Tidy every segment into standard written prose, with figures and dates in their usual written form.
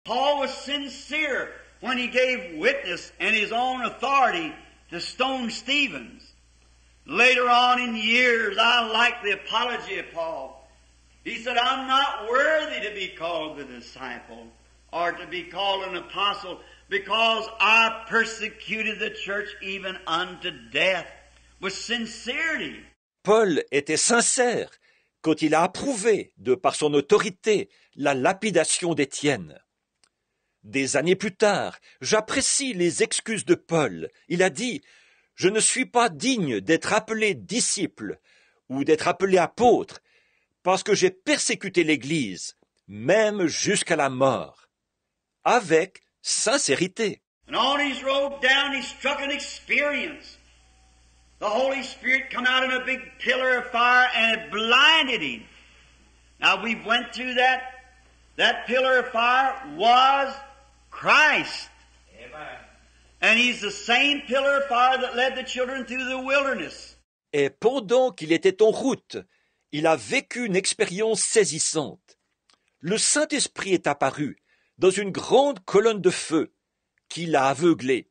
Paul was sincere when he gave witness in his own authority to stone Stephen. Later on in years, I like the apology of Paul. He said, I'm not worthy to be called the disciple or to be called an apostle because I persecuted the church even unto death with sincerity. Paul était sincère quand il a approuvé, de par son autorité, la lapidation d'Étienne. Des années plus tard, j'apprécie les excuses de Paul. Il a dit « Je ne suis pas digne d'être appelé disciple ou d'être appelé apôtre parce que j'ai persécuté l'Église, même jusqu'à la mort. » Avec sincérité. And on his road down, he struck an experience. The Holy Spirit come out in a big pillar of fire and it blinded him. Now we went through that. That pillar of fire was Christ. Amen. And he's the same pillar of fire that led the children through the wilderness. Et pendant qu'il était en route, il a vécu une expérience saisissante. Le Saint-Esprit est apparu dans une grande colonne de feu qui l'a aveuglé.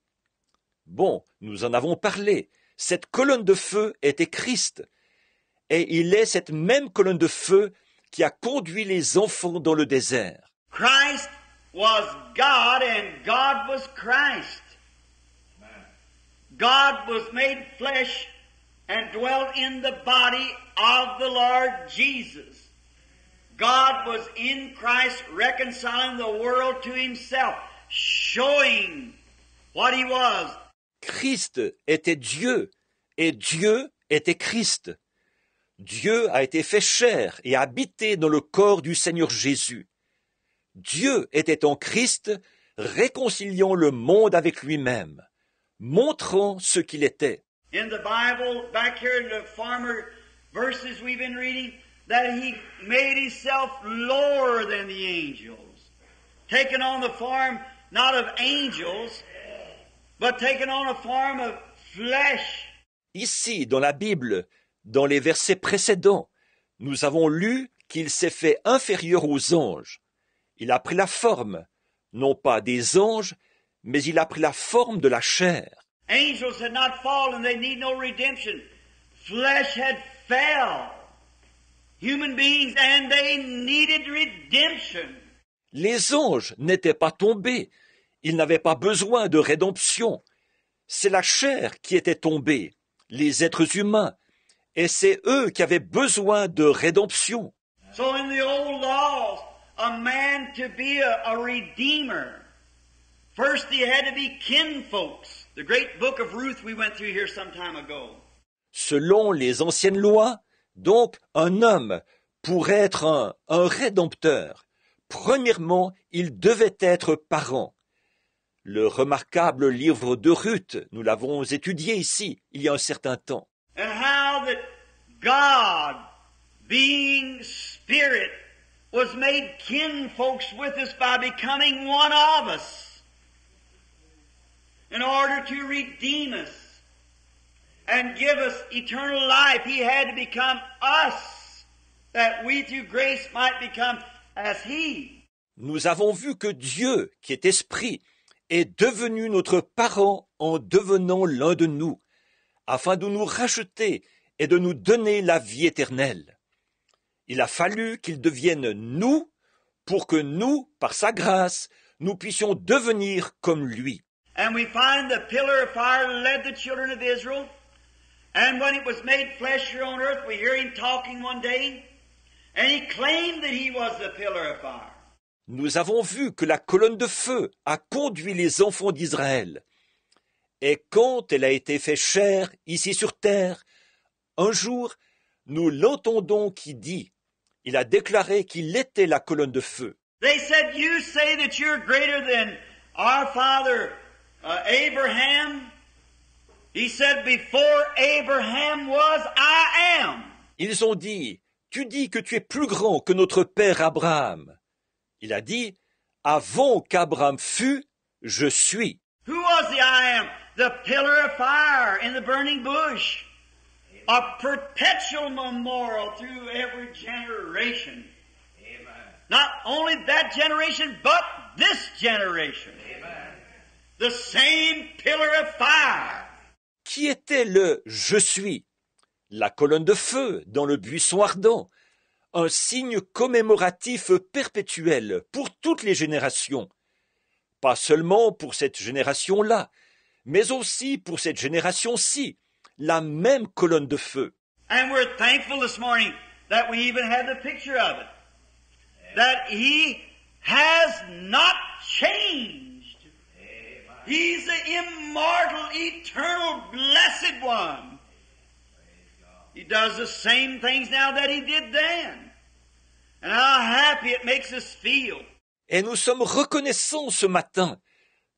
Bon, nous en avons parlé. Cette colonne de feu était Christ. Et il est cette même colonne de feu qui a conduit les enfants dans le désert. Christ was God and God was Christ. God was made flesh and dwelt in the body of the Lord Jesus. God was in Christ reconciling the world to himself, showing what he was. Christ était Dieu et Dieu était Christ. Dieu a été fait chair et a habité dans le corps du Seigneur Jésus. Dieu était en Christ, réconciliant le monde avec lui-même, montrant ce qu'il était. In the Bible, back here in the former verses we've been reading, that he made himself lower than the angels, taking on the form not of angels, but taking on a form of flesh. Ici, dans la Bible, dans les versets précédents, nous avons lu qu'il s'est fait inférieur aux anges. Il a pris la forme, non pas des anges, mais il a pris la forme de la chair. Angels had not fallen, they need no redemption. Flesh had fell. Human beings, and they needed redemption. Les anges n'étaient pas tombés, ils n'avaient pas besoin de rédemption. C'est la chair qui était tombée, les êtres humains, et c'est eux qui avaient besoin de rédemption. So in the old laws, a man to be a redeemer, first he had to be kinfolks. The great book of Ruth we went through here some time ago. Selon les anciennes lois, donc un homme, pour être un rédempteur, premièrement, il devait être parent. Le remarquable livre de Ruth, nous l'avons étudié ici, il y a un certain temps. And how that God, being Spirit, was made kinfolks with us by becoming one of us in order to redeem us and give us eternal life. He had to become us that we through grace might become as He. Nous avons vu que Dieu, qui est esprit, est devenu notre parent en devenant l'un de nous, afin de nous racheter et de nous donner la vie éternelle. Il a fallu qu'il devienne nous pour que nous, par sa grâce, nous puissions devenir comme lui. And we find the pillar of fire led the children of Israel. And when it was made flesh here on earth, we hear him talking one day, and he claimed that he was the pillar of fire. Nous avons vu que la colonne de feu a conduit les enfants d'Israël. Et quand elle a été faite chair ici sur terre, un jour, nous l'entendons qui dit, il a déclaré qu'il était la colonne de feu. They said, you say that you're greater than our father Abraham. He said, before Abraham was, I am. Ils ont dit, tu dis que tu es plus grand que notre père Abraham. Il a dit, avant qu'Abraham fût, je suis. Who was the I am? The pillar of fire in the burning bush. A perpetual memorial through every generation. Amen. Not only that generation, but this generation. The same pillar of fire. Qui était le « Je suis », la colonne de feu dans le buisson ardent, un signe commémoratif perpétuel pour toutes les générations, pas seulement pour cette génération-là, mais aussi pour cette génération-ci, la même colonne de feu. And we're thankful this morning that we even have the picture of it. That He has not changed. He's the immortal, eternal, blessed one. He does the same things now that He did then. And how happy it makes us feel. Et nous sommes reconnaissants ce matin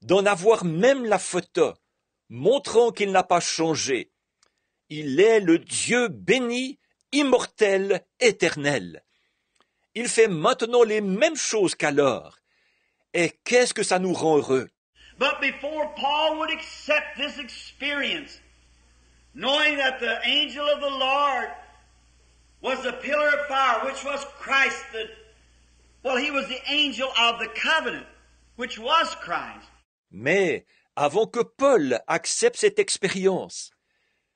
d'en avoir même la photo, montrant qu'il n'a pas changé. Il est le Dieu béni, immortel, éternel. Il fait maintenant les mêmes choses qu'alors. Et qu'est-ce que ça nous rend heureux? But before Paul would accept this experience, knowing that the angel of the Lord was the pillar of fire, which was Christ, he was the angel of the covenant, which was Christ. Mais avant que Paul accepte cette expérience,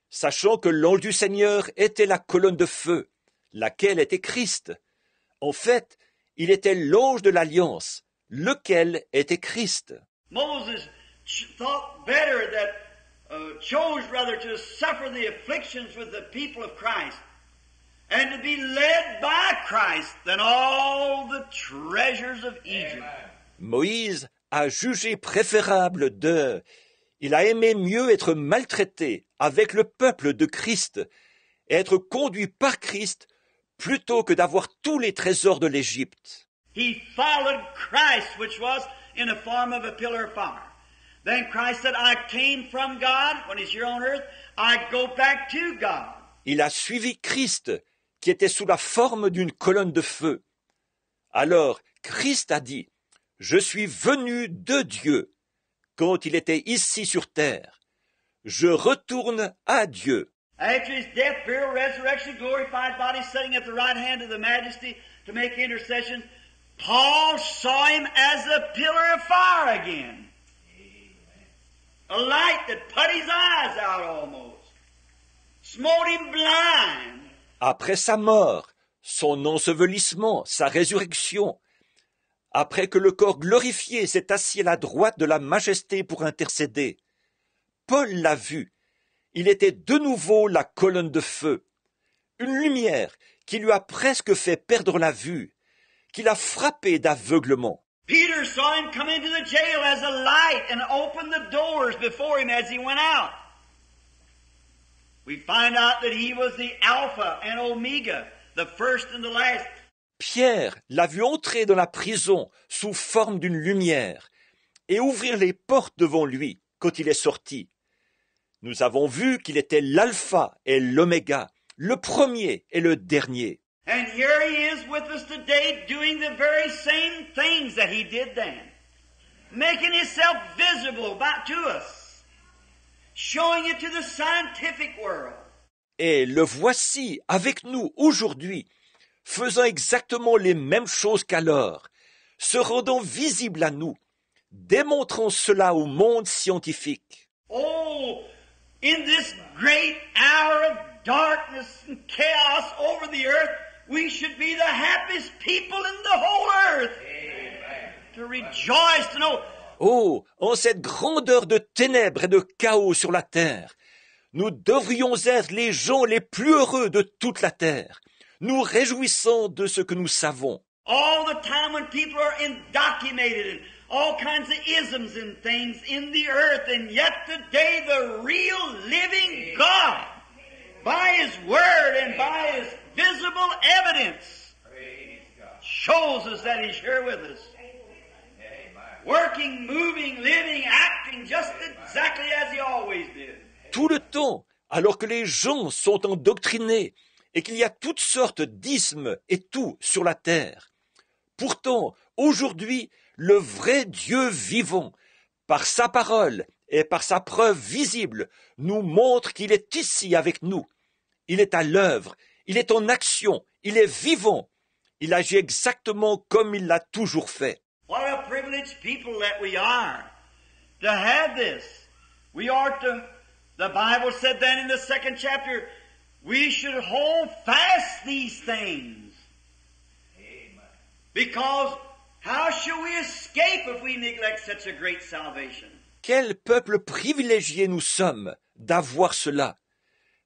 sachant que l'ange du Seigneur était la colonne de feu, laquelle était Christ, en fait, il était l'ange de l'alliance, lequel était Christ. Moses thought better chose rather to suffer the afflictions with the people of Christ and to be led by Christ than all the treasures of Egypt. Moïse a jugé préférable il a aimé mieux être maltraité avec le peuple de Christ et être conduit par Christ plutôt que d'avoir tous les trésors de l'Égypte. He followed Christ, which was in the form of a pillar of fire. Then Christ said, I came from God. When He's here on earth, I go back to God. Il a suivi Christ, qui était sous la forme d'une colonne de feu. Alors, Christ a dit, je suis venu de Dieu, quand il était ici sur terre. Je retourne à Dieu. After His death, burial, resurrection, glorified body, sitting at the right hand of the Majesty to make intercession, Paul saw Him as a pillar of fire again. A light that put his eyes out almost. Smote him blind. Après sa mort, son ensevelissement, sa résurrection, après que le corps glorifié s'est assis à la droite de la majesté pour intercéder, Paul l'a vu. Il était de nouveau la colonne de feu, une lumière qui lui a presque fait perdre la vue, qui l'a frappé d'aveuglement. Peter saw Him come into the jail as a light and open the doors before Him as He went out. We find out that He was the Alpha and Omega, the first and the last. Pierre l'a vu entrer dans la prison sous forme d'une lumière et ouvrir les portes devant lui quand il est sorti. Nous avons vu qu'il était l'Alpha et l'Oméga, le premier et le dernier. And here He is with us today doing the very same things that He did then. Making Himself visible back to us. Showing it to the scientific world. Et le voici avec nous aujourd'hui, faisant exactement les mêmes choses qu'alors, se rendant visible à nous, démontrant cela au monde scientifique. Oh, in this great hour of darkness and chaos over the earth, we should be the happiest people in the whole earth. Amen. To rejoice, to know. Oh, en cette grandeur de ténèbres et de chaos sur la terre, nous devrions être les gens les plus heureux de toute la terre, nous réjouissant de ce que nous savons. All the time when people are indoctrinated and all kinds of isms and things in the earth, and yet today the real living God, by His Word and by His visible evidence, shows us that He's here with us. Working, moving, living, acting just exactly as He always did. Tout le temps, alors que les gens sont endoctrinés et qu'il y a toutes sortes d'ismes et tout sur la terre. Pourtant, aujourd'hui, le vrai Dieu vivant, par sa parole et par sa preuve visible, nous montre qu'il est ici avec nous. Il est à l'œuvre, il est en action, il est vivant. Il agit exactement comme il l'a toujours fait. What a privilege privileged people that we are to have this. We are to, the Bible said then in the 2nd chapter, we should hold fast these things. Amen. Because how shall we escape if we neglect such a great salvation? Quel peuple privilégié nous sommes d'avoir cela.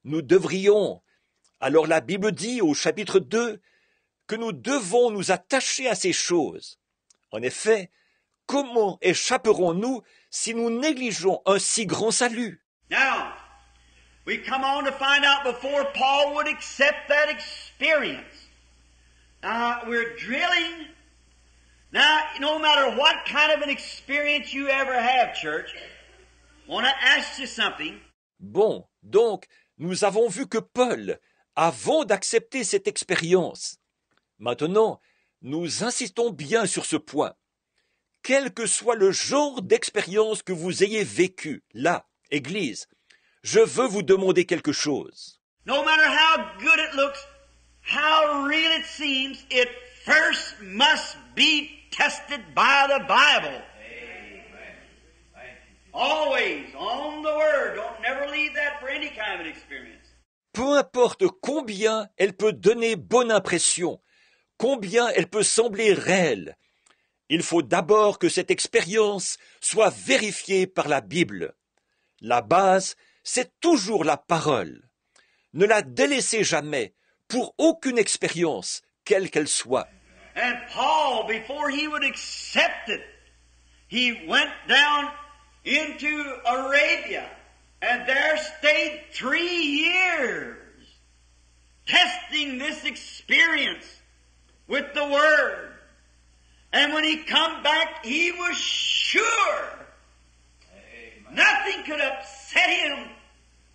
Nous devrions, alors la Bible dit au chapitre 2, que nous devons nous attacher à ces choses. En effet, comment échapperons-nous si nous négligeons un si grand salut? Now, we come on to find out before Paul would accept that experience. Now, we're drilling. Now, no matter what kind of an experience you ever have, church, I want to ask you something. Bon, donc, nous avons vu que Paul, avant d'accepter cette expérience, maintenant, nous insistons bien sur ce point. Quel que soit le genre d'expérience que vous ayez vécu, là, Église, je veux vous demander quelque chose. No matter how good it looks, how real it seems, it first must be tested by the Bible. Amen. Always on the Word. Don't never leave that for any kind of an experience. Peu importe combien elle peut donner bonne impression, combien elle peut sembler réelle, il faut d'abord que cette expérience soit vérifiée par la Bible. La base, c'est toujours la parole. Ne la délaissez jamais pour aucune expérience, quelle qu'elle soit. And Paul, before he would accept it, he went down into Arabia and there stayed 3 years testing this experience with the Word. And when he come back, he was sure nothing could upset him,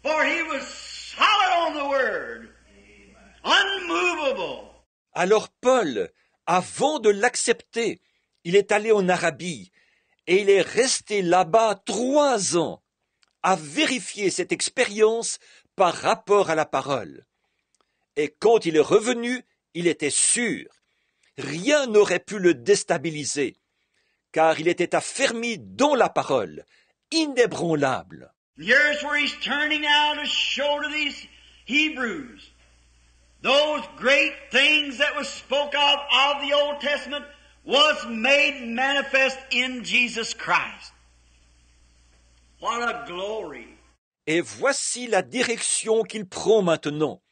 for he was solid on the Word, unmovable. Alors Paul, avant de l'accepter, il est allé en Arabie et il est resté là-bas 3 ans à vérifier cette expérience par rapport à la parole. Et quand il est revenu, il était sûr. Rien n'aurait pu le déstabiliser, car il était affermi dans la parole, inébranlable. Here's where he's turning now to show to these Hebrews those great things that was spoke of the Old Testament was made manifest in Jesus Christ. What a glory! Et voici la direction qu'il prend maintenant.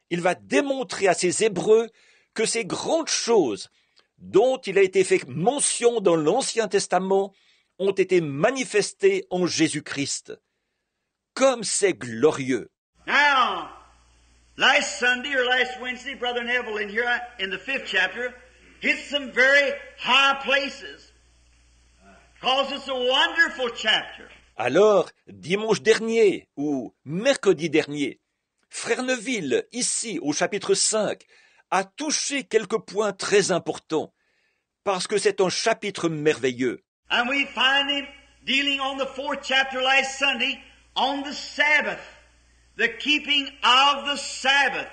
Il va démontrer à ces Hébreux que ces grandes choses dont il a été fait mention dans l'Ancien Testament ont été manifestées en Jésus-Christ. Comme c'est glorieux! Now, last Sunday or last Wednesday, Brother Neville in here in the 5th chapter hit some very high places because it's a wonderful chapter. Alors, dimanche dernier ou mercredi dernier, Frère Neville, ici au chapitre 5, a touché quelques points très importants parce que c'est un chapitre merveilleux. And we find him dealing on the 4th chapter last Sunday on the Sabbath, the keeping of the Sabbath.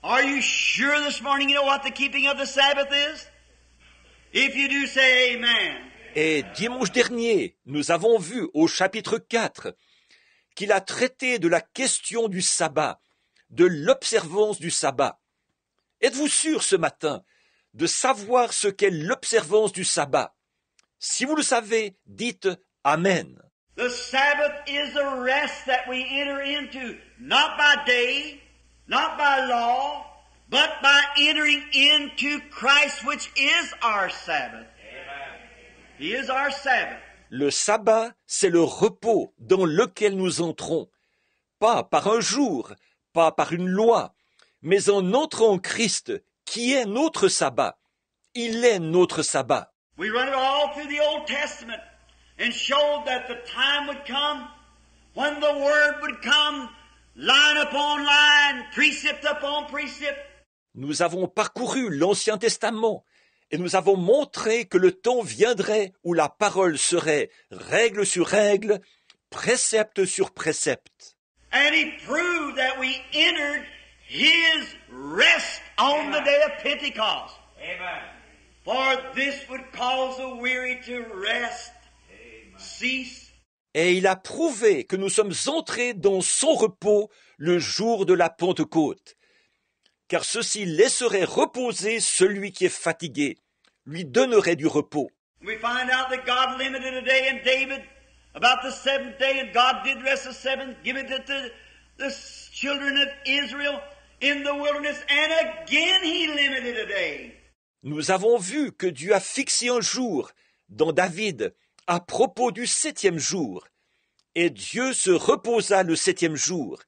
Are you sure this morning you know what the keeping of the Sabbath is? If you do, say amen. Et dimanche dernier, nous avons vu au chapitre 4 qu'il a traité de la question du sabbat, de l'observance du sabbat. Êtes-vous sûr ce matin de savoir ce qu'est l'observance du sabbat? Si vous le savez, dites Amen. The Sabbath is a rest that we enter into, not by day, not by law, but by entering into Christ, which is our Sabbath. He is our Sabbath. Le sabbat, c'est le repos dans lequel nous entrons, pas par un jour, pas par une loi, mais en entrant en Christ, qui est notre sabbat. Il est notre sabbat. We run it all through the Old Testament and showed that the time would come when the Word would come line upon line, precept upon precept. Nous avons parcouru l'Ancien Testament et nous avons montré que le temps viendrait où la parole serait règle sur règle, précepte sur précepte. And he proved that we entered his rest on the day of Pentecost. Amen. For this would cause the weary to rest, cease. Et il a prouvé que nous sommes entrés dans son repos le jour de la Pentecôte. Car ceci laisserait reposer celui qui est fatigué, lui donnerait du repos. We find out that God limited a day in David about the seventh day, and God did rest the seventh, give it to the children of Israel in the wilderness, and again He limited a day. Nous avons vu que Dieu a fixé un jour dans David à propos du 7e jour, et Dieu se reposa le 7e jour.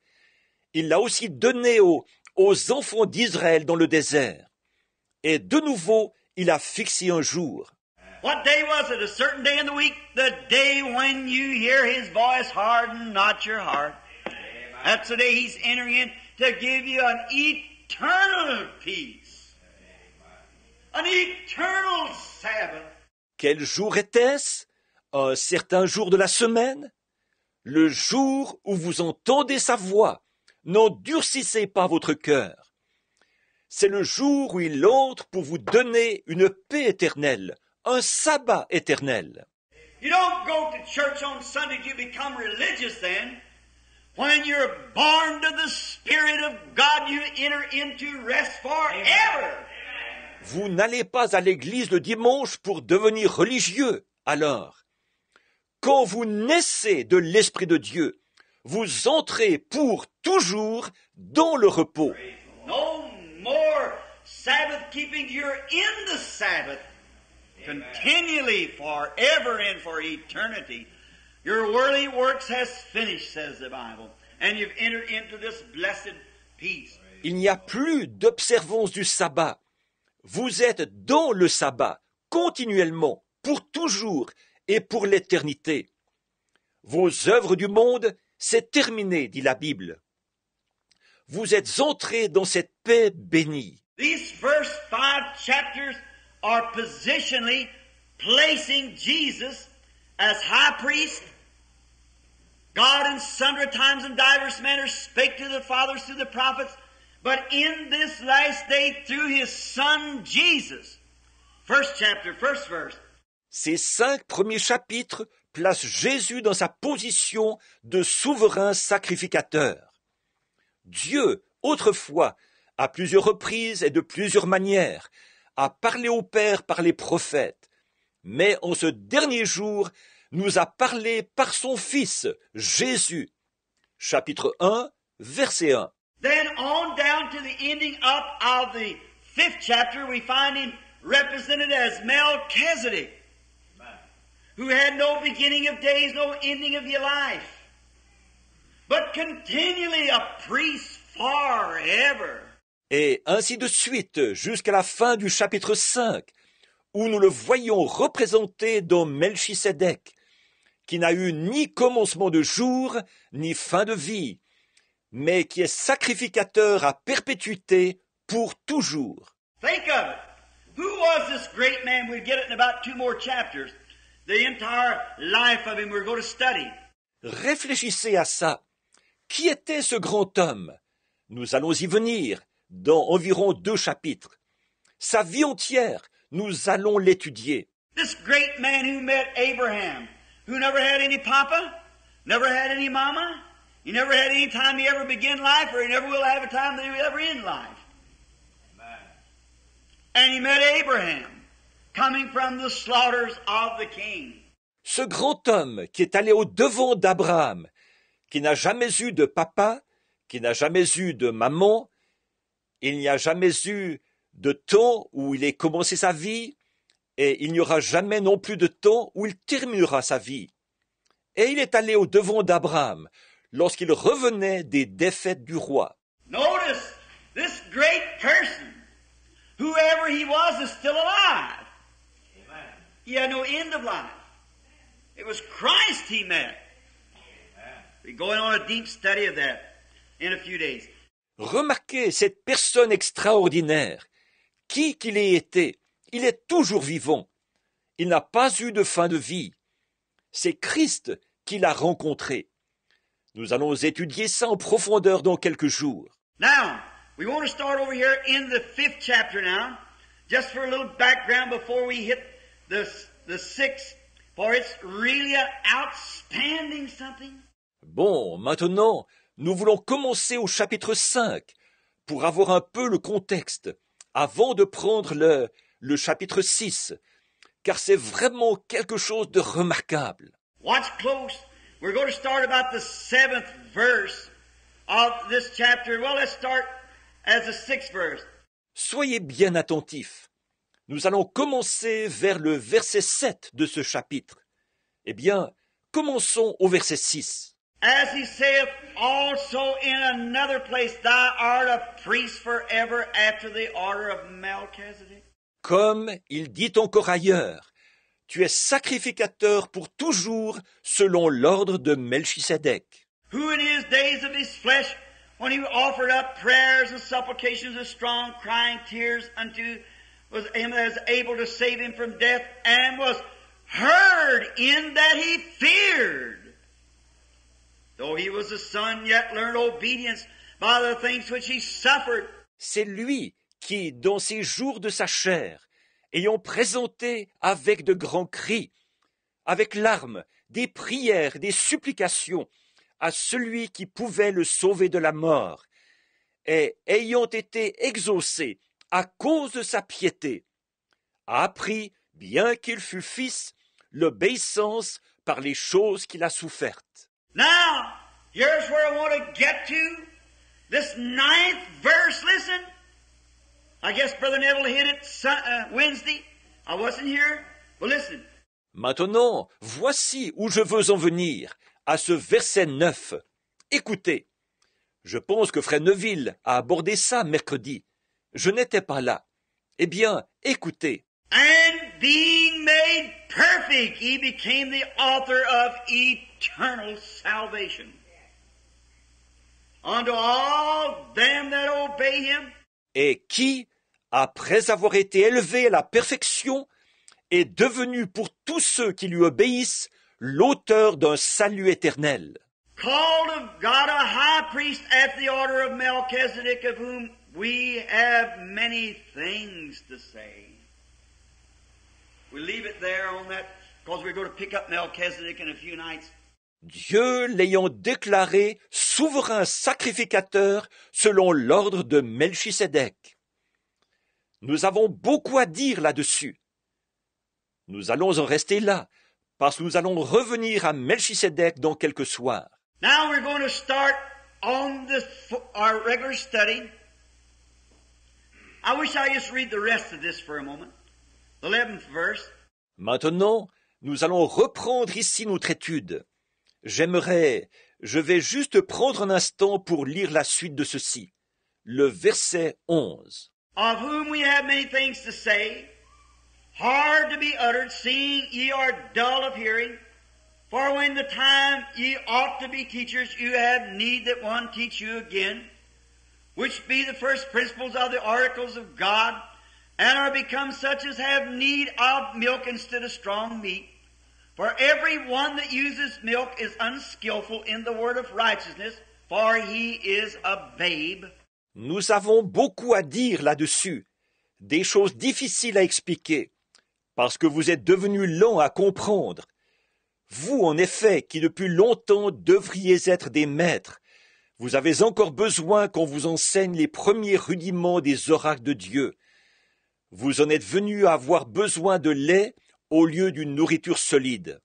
Il l'a aussi donné aux enfants d'Israël dans le désert. Et de nouveau, il a fixé un jour. What day was it? A certain day in the week? The day when you hear His voice, harden not your heart. That's the day He's entering in to give you an eternal peace. An eternal Sabbath. Quel jour était-ce? Un certain jour de la semaine? Le jour où vous entendez sa voix. N'endurcissez pas votre cœur. C'est le jour où il entre pour vous donner une paix éternelle, un sabbat éternel. You don't go to church on Sunday to become religious then. When you're born to the Spirit of God, you enter into rest forever. Vous n'allez pas à l'église le dimanche pour devenir religieux, alors. Quand vous naissez de l'Esprit de Dieu, vous entrez pour toujours dans le repos. No more Sabbath keeping. You're in the Sabbath continually, forever and for eternity. Your worldly works has finished, says the Bible, and you've entered into this blessed peace. Il n'y a plus d'observance du sabbat. Vous êtes dans le sabbat, continuellement, pour toujours et pour l'éternité. Vos œuvres du monde, c'est terminé, dit la Bible. Vous êtes entrés dans cette paix bénie. These first 5 chapters are positionally placing Jesus as high priest. God in sundry times and divers manners spake to the fathers through the prophets, but in this last day through His Son Jesus. First chapter, first verse. Ces 5 premiers chapitres placent Jésus dans sa position de souverain sacrificateur. Dieu, autrefois, à plusieurs reprises et de plusieurs manières, a parlé au Père par les prophètes, mais en ce dernier jour, nous a parlé par son Fils, Jésus. Chapitre 1, verset 1. Then on down to the ending up of the 5th chapter, we find Him represented as Melchizedek, who had no beginning of days, no ending of your life, but continually a priest forever. Et ainsi de suite, jusqu'à la fin du chapitre 5, où nous le voyons représenté dans Melchisédek, qui n'a eu ni commencement de jour, ni fin de vie, mais qui est sacrificateur à perpétuité pour toujours. Think of it. Who was this great man? We'll get it in about 2 more chapters. The entire life of him we're going to study. Réfléchissez à ça. Qui était ce grand homme? Nous allons y venir dans environ 2 chapitres. Sa vie entière, nous allons l'étudier. This great man who met Abraham, who never had any papa, never had any mama, he never had any time he ever began life, or he never will have a time that he will ever end life. And he met Abraham, coming from the slaughters of the king. Ce grand homme qui est allé au-devant d'Abraham, qui n'a jamais eu de papa, qui n'a jamais eu de maman, il n'y a jamais eu de temps où il ait commencé sa vie, et il n'y aura jamais non plus de temps où il terminera sa vie. Et il est allé au-devant d'Abraham lorsqu'il revenait des défaites du roi. Notice, this great person, whoever he was, is still alive. Amen. He had no end of life. It was Christ he met. We're going on a deep study of that in a few days. Remarquez cette personne extraordinaire. Qui qu'il ait été, il est toujours vivant. Il n'a pas eu de fin de vie. C'est Christ qui l'a rencontré. Nous allons étudier ça en profondeur dans quelques jours. Now, we want to start over here in the 5th chapter now, just for a little background before we hit the sixth, for it's really an outstanding something. Bon, maintenant, nous voulons commencer au chapitre 5 pour avoir un peu le contexte avant de prendre le chapitre 6, car c'est vraiment quelque chose de remarquable. Watch close. We're going to start about the 7th verse of this chapter. Well, let's start as the 6th verse. Soyez bien attentifs. Nous allons commencer vers le verset 7 de ce chapitre. Eh bien, commençons au verset 6. As he saith also in another place, thou art a priest forever after the order of Melchizedek. Comme il dit encore ailleurs, tu es sacrificateur pour toujours selon l'ordre de Melchisédek. Who in his days of his flesh, when he offered up prayers and supplications with strong crying tears unto was him that is able to save him from death, and was heard in that he feared. Though he was a son, yet learned obedience by the things which he suffered. C'est lui qui, dans ses jours de sa chair, ayant présenté avec de grands cris, avec larmes, des prières, des supplications à celui qui pouvait le sauver de la mort, et ayant été exaucé à cause de sa piété, a appris, bien qu'il fût fils, l'obéissance par les choses qu'il a souffertes. Now, here's where I want to get to. This 9th verse, listen. I guess Brother Neville hit it Wednesday. I wasn't here. But listen. Maintenant, voici où je veux en venir, à ce verset 9. Écoutez, je pense que Frère Neville a abordé ça mercredi. Je n'étais pas là. Eh bien, écoutez. And being made perfect, he became the author of eternal salvation. Unto all them that obey him. Et qui, après avoir été élevé à la perfection, est devenu pour tous ceux qui lui obéissent l'auteur d'un salut éternel. Called of God a high priest after the order of Melchizedek, of whom we have many things to say. We leave it there on that, because we're going to pick up Melchizedek in a few nights. Dieu l'ayant déclaré souverain sacrificateur selon l'ordre de Melchisédek. Nous avons beaucoup à dire là-dessus. Nous allons en rester là, parce que nous allons revenir à Melchisédek dans quelques soirs. Now we're going to start on our regular study. I wish I just read the rest of this for a moment. The 11th verse. Maintenant, nous allons reprendre ici notre étude. Je vais juste prendre un instant pour lire la suite de ceci. Le verset 11. Of whom we have many things to say, hard to be uttered, seeing ye are dull of hearing. For when the time ye ought to be teachers, you have need that one teach you again, which be the first principles of the oracles of God, and are become such as have need of milk instead of strong meat. For every one that uses milk is unskillful in the word of righteousness, for he is a babe. Nous avons beaucoup à dire là-dessus, des choses difficiles à expliquer, parce que vous êtes devenus lents à comprendre. Vous, en effet, qui depuis longtemps devriez être des maîtres, vous avez encore besoin qu'on vous enseigne les premiers rudiments des oracles de Dieu. Vous en êtes venus à avoir besoin de lait au lieu d'une nourriture solide.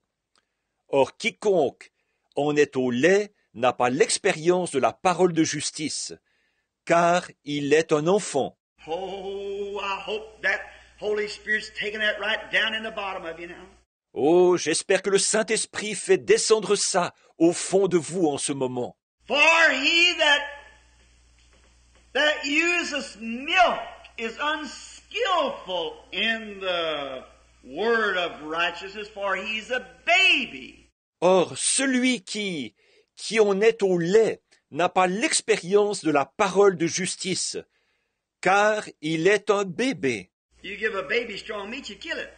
Or, quiconque en est au lait n'a pas l'expérience de la parole de justice, car il est un enfant. Oh, I hope that Holy Spirit's taking that right down in the bottom of you now. Oh, j'espère que le Saint-Esprit fait descendre ça au fond de vous en ce moment. For he that uses milk is unskillful in the word of righteousness, for he's a baby. Or, celui qui en est au lait n'a pas l'expérience de la parole de justice, car il est un bébé. You give a baby strong meat, you kill it.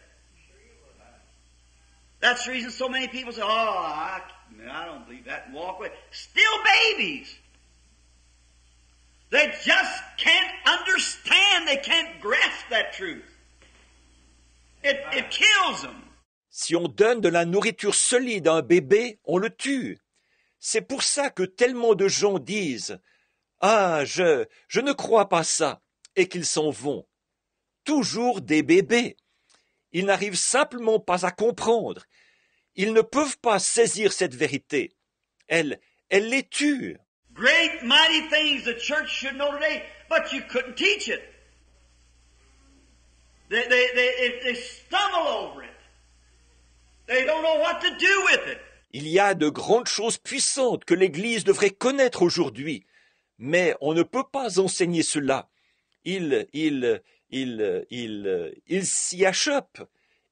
That's the reason so many people say, I don't believe that, and walk away. Still babies. They just can't understand, they can't grasp that truth. It kills them. Si on donne de la nourriture solide à un bébé, on le tue. C'est pour ça que tellement de gens disent « Ah, je ne crois pas ça » et qu'ils s'en vont. Toujours des bébés. Ils n'arrivent simplement pas à comprendre. Ils ne peuvent pas saisir cette vérité. Elle les tue. Great, mighty things the church should know today, but you couldn't teach it. They stumble over it. They don't know what to do with it. Il y a de grandes choses puissantes que l'Église devrait connaître aujourd'hui, mais on ne peut pas enseigner cela. Ils s'y achoppent.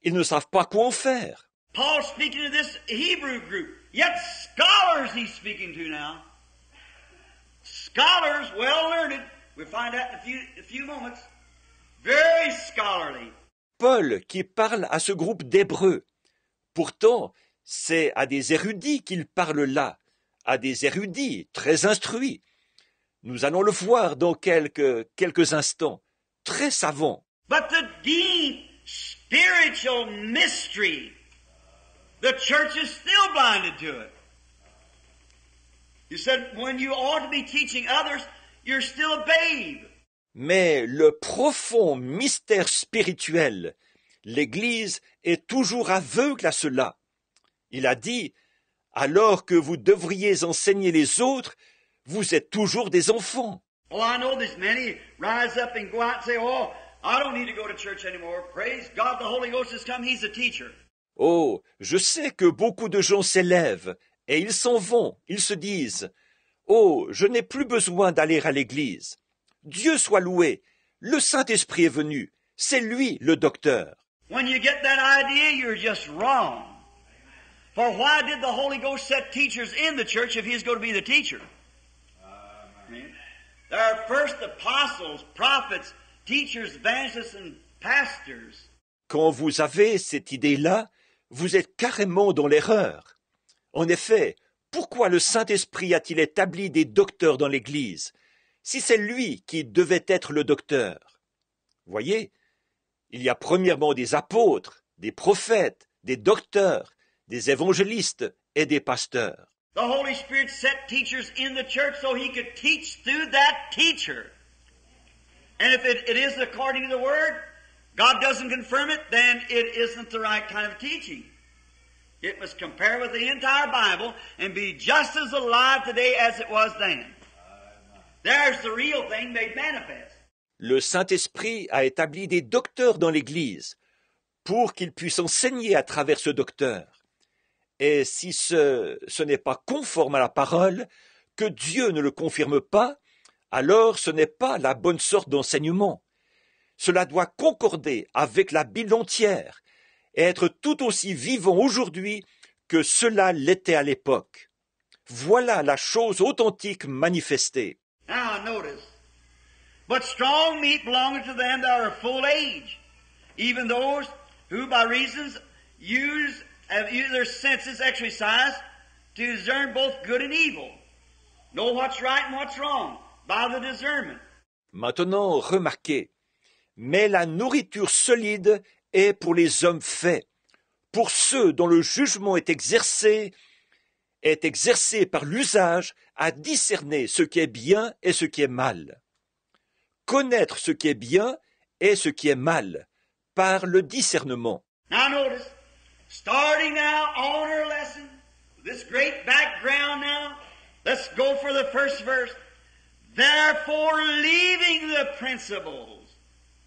Ils ne savent pas quoi en faire. Paul speaking to this Hebrew group, yet scholars he's speaking to now. Scholars, well learned. We'll find out in a few moments. Very scholarly. Paul qui parle à ce groupe d'Hébreux. Pourtant, c'est à des érudits qu'il parle là, à des érudits très instruits. Nous allons le voir dans quelques instants. Très savants. But the deep spiritual mystery, the church is still blinded to it. You said when you ought to be teaching others, you're still a babe. Mais le profond mystère spirituel, l'Église est toujours aveugle à cela. Il a dit, alors que vous devriez enseigner les autres, vous êtes toujours des enfants. Oh, I know there's many rise up and go out and say, oh, I don't need to go to church anymore. Praise God, the Holy Ghost has come, He's a teacher. Oh, je sais que beaucoup de gens s'élèvent et ils s'en vont, ils se disent, oh, je n'ai plus besoin d'aller à l'église. Dieu soit loué, le Saint-Esprit est venu, c'est lui le docteur. When you get that idea, you're just wrong. For why did the Holy Ghost set teachers in the church if He's going to be the teacher? There are first apostles, prophets, teachers, evangelists, and pastors. Quand vous avez cette idée-là, vous êtes carrément dans l'erreur. En effet, pourquoi le Saint-Esprit a-t-il établi des docteurs dans l'Église, si c'est lui qui devait être le docteur? Voyez, il y a premièrement des apôtres, des prophètes, des docteurs, des évangélistes et des pasteurs. The Holy Spirit set teachers in the church so He could teach through that teacher. And if it is according to the Word, God doesn't confirm it, then it isn't the right kind of teaching. It must compare with the entire Bible and be just as alive today as it was then. There's the real thing made manifest. Le Saint-Esprit a établi des docteurs dans l'Église pour qu'ils puissent enseigner à travers ce docteur. Et si ce n'est pas conforme à la parole, que Dieu ne le confirme pas, alors ce n'est pas la bonne sorte d'enseignement. Cela doit concorder avec la Bible entière et être tout aussi vivant aujourd'hui que cela l'était à l'époque. Voilà la chose authentique manifestée. Now notice, but strong meat belongeth to them that are of full age, even those who by reasons have used their senses exercised to discern both good and evil. Know what's right and what's wrong by the discernment. Maintenant, remarquez, mais la nourriture solide est pour les hommes faits, pour ceux dont le jugement est exercé par l'usage à discerner ce qui est bien et ce qui est mal. Connaître ce qui est bien et ce qui est mal par le discernement. Now notice, starting now on our lesson, this great background now, let's go for the first verse. Therefore, leaving the principles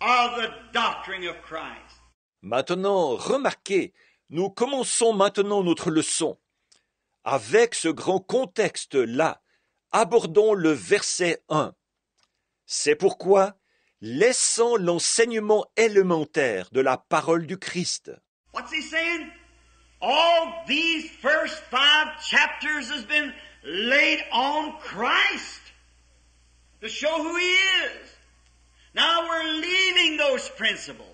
of the doctrine of Christ. Maintenant, remarquez, nous commençons maintenant notre leçon. Avec ce grand contexte-là, abordons le verset 1. C'est pourquoi, laissant l'enseignement élémentaire de la parole du Christ. What's he saying? All these first 5 chapters has been laid on Christ to show who He is. Now we're leaving those principles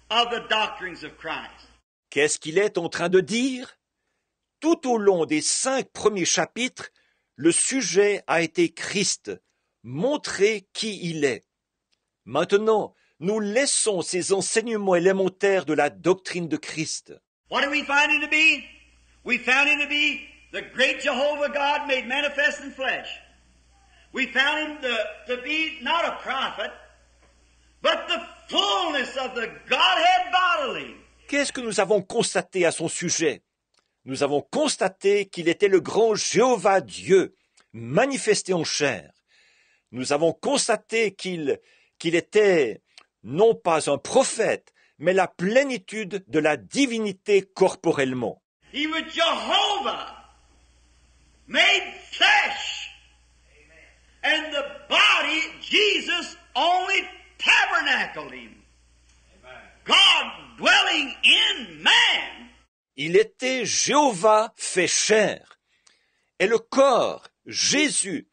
of the doctrines of Christ. Qu'est-ce qu'il est en train de dire? Tout au long des 5 premiers chapitres, le sujet a été Christ, montrer qui il est. Maintenant, nous laissons ces enseignements élémentaires de la doctrine de Christ. What do we find him to be? We found him to be the great Jehovah God made manifest in flesh. We found him to be not a prophet, but the fullness of the Godhead bodily. Qu'est-ce que nous avons constaté à son sujet? Nous avons constaté qu'il était le grand Jéhovah Dieu, manifesté en chair. Nous avons constaté qu'il était non pas un prophète, mais la plénitude de la divinité corporellement. He was Jehovah, made flesh. And the body, Jesus, only tabernacled him. God dwelling in man. Il était Jéhovah fait chair. Et le corps, Jésus,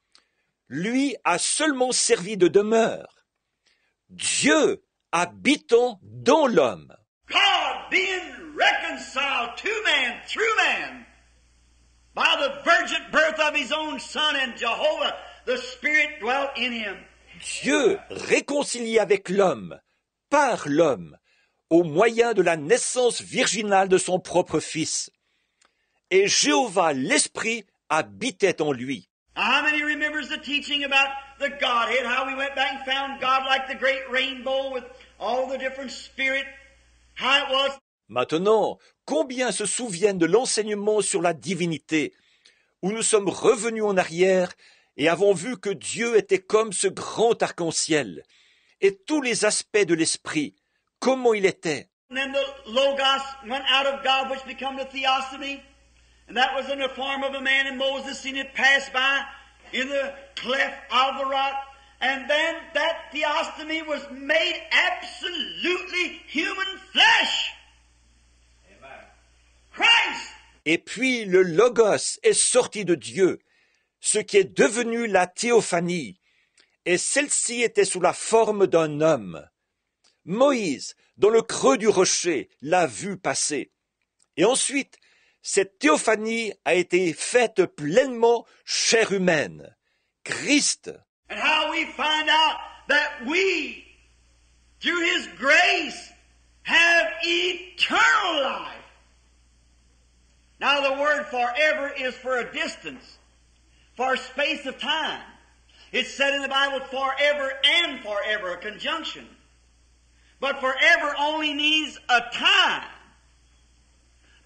lui a seulement servi de demeure. Dieu habitant dans l'homme. God being reconciled to man through man by the virgin birth of his own son, and Jehovah, the Spirit dwelt in him. Dieu réconcilié avec l'homme, par l'homme, au moyen de la naissance virginale de son propre Fils. Et Jéhovah, l'Esprit, habitait en lui. How many remembers the teaching about the Godhead, how we went back and found God like the great rainbow with all the different spirit, how it was. Maintenant, combien se souviennent de l'enseignement sur la divinité, où nous sommes revenus en arrière et avons vu que Dieu était comme ce grand arc-en-ciel, et tous les aspects de l'esprit, comment il était. And then the Logos went out of God, which became the Theophany, and that was in the form of a man, and Moses seen it pass by in the cleft of the rock, and then that Theophany was made absolutely human flesh. Christ! Et puis le Logos est sorti de Dieu, ce qui est devenu la théophanie, et celle-ci était sous la forme d'un homme. Moïse, dans le creux du rocher, l'a vu passer. Et ensuite, cette théophanie a été faite pleinement chair humaine. Christ. And how we find out that we, through His grace, have eternal life. Now the word forever is for a distance, for a space of time. It's said in the Bible forever and forever, a conjunction. But forever only means a time.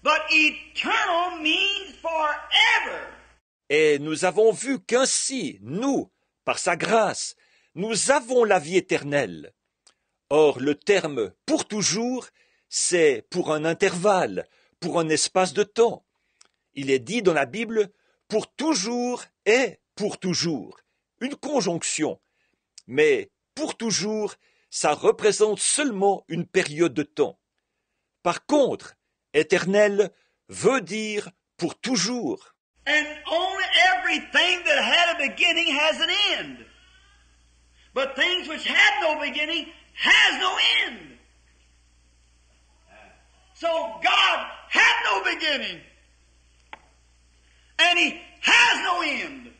But eternal means forever. Et nous avons vu qu'ainsi, nous, par sa grâce, nous avons la vie éternelle. Or, le terme « pour toujours », c'est pour un intervalle, pour un espace de temps. Il est dit dans la Bible « pour toujours » et « pour toujours », une conjonction. Mais « pour toujours », ça représente seulement une période de temps. Par contre, « éternel » veut dire « pour toujours ». And only everything that had a beginning has an end. But things which had no beginning has no end. So God had no beginning. And He has no end.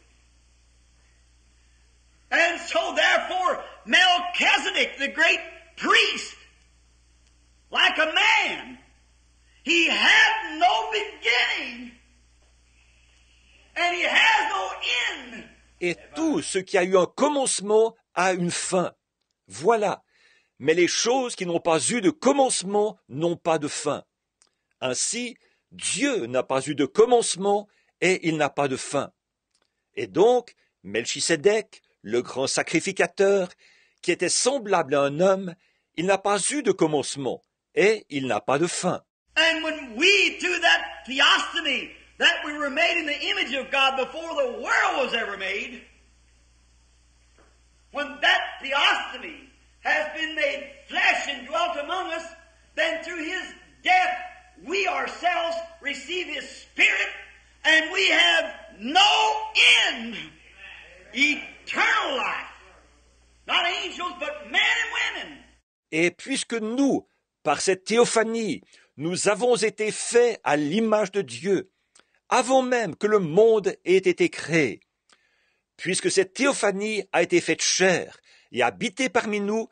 And so therefore Melchizedek, the great priest, like a man, he had no beginning. And he has no end. Et tout ce qui a eu un commencement a une fin. Voilà. Mais les choses qui n'ont pas eu de commencement n'ont pas de fin. Ainsi, Dieu n'a pas eu de commencement et il n'a pas de fin. Et donc, Melchisédek, le grand sacrificateur, qui était semblable à un homme, il n'a pas eu de commencement et il n'a pas de fin. And when we do that theophany, that we were made in the image of God before the world was ever made, when that theophany has been made flesh and dwelt among us, then through His death we ourselves receive His Spirit, and we have no end, eternal life. Not angels, but men and women. Et puisque nous, par cette théophanie, nous avons été faits à l'image de Dieu, avant même que le monde ait été créé, puisque cette théophanie a été faite chair et habité parmi nous,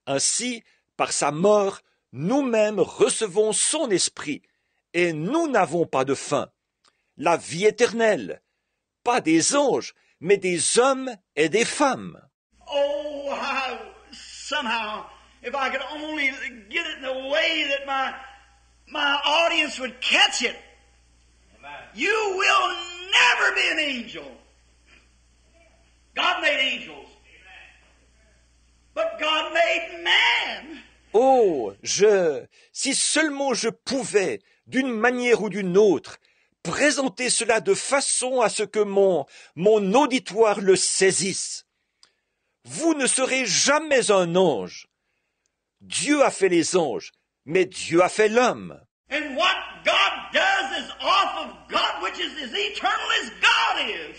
Ainsi, par sa mort, nous-mêmes recevons son esprit, et nous n'avons pas de fin. La vie éternelle, pas des anges, mais des hommes et des femmes. Oh, somehow, if I could only get it in a way that my audience would catch it. You will never be an angel. God made angels. But God made man. Oh, si seulement je pouvais, d'une manière ou d'une autre, présenter cela de façon à ce que mon auditoire le saisisse. Vous ne serez jamais un ange. Dieu a fait les anges, mais Dieu a fait l'homme. And what God does is off of God, which is as eternal as God is.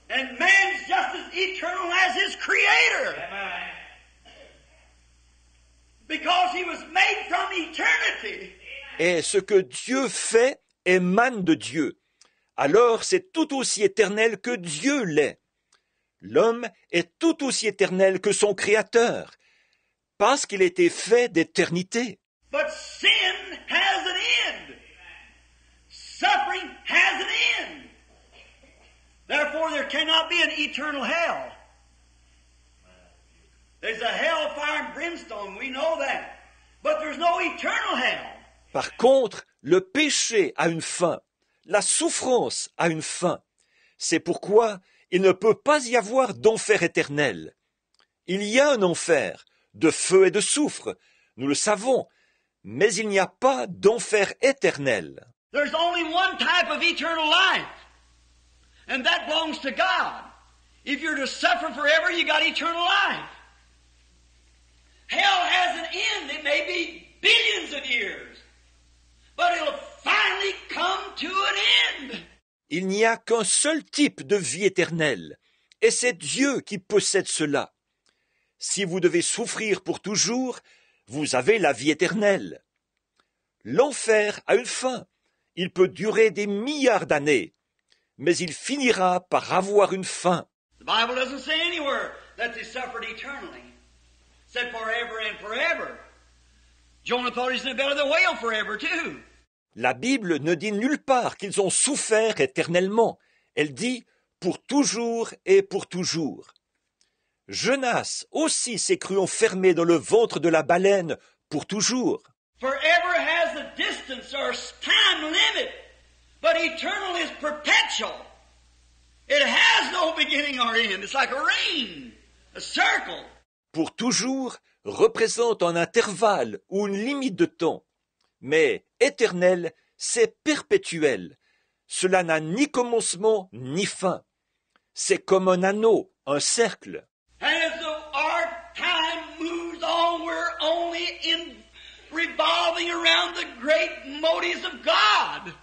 And man's just as eternal as his creator. Because he was made from eternity. Et ce que Dieu fait émane de Dieu. Alors c'est tout aussi éternel que Dieu l'est. L'homme est tout aussi éternel que son Créateur, parce qu'il était fait d'éternité. But sin has an end. Suffering has an end. Therefore, there cannot be an eternal hell. There's a hell, fire, and brimstone. We know that. But there's no eternal hell. Par contre, le péché a une fin. La souffrance a une fin. C'est pourquoi il ne peut pas y avoir d'enfer éternel. Il y a un enfer, de feu et de soufre, nous le savons, mais il n'y a pas d'enfer éternel. There's only one type of eternal life, and that belongs to God. If you're to suffer forever, you got eternal life. Hell has an end. It may be billions of years, but it'll finally come to an end. Il n'y a qu'un seul type de vie éternelle, et c'est Dieu qui possède cela. Si vous devez souffrir pour toujours, vous avez la vie éternelle. L'enfer a une fin. Il peut durer des milliards d'années, mais il finira par avoir une fin. The Bible doesn't say anywhere that they suffered eternally. It said forever and forever. Jonah thought he was in the belly of the whale forever too. La Bible ne dit nulle part qu'ils ont souffert éternellement. Elle dit pour toujours et pour toujours. Jonas aussi s'est cru enfermé dans le ventre de la baleine pour toujours. Forever has a distance or time limit, but eternal is perpetual. It has no beginning or end. It's like a ring, a circle. Pour toujours représente un intervalle ou une limite de temps. Mais éternel, c'est perpétuel. Cela n'a ni commencement ni fin. C'est comme un anneau, un cercle. And as our time moves on, we're only in revolving around the great motives of God.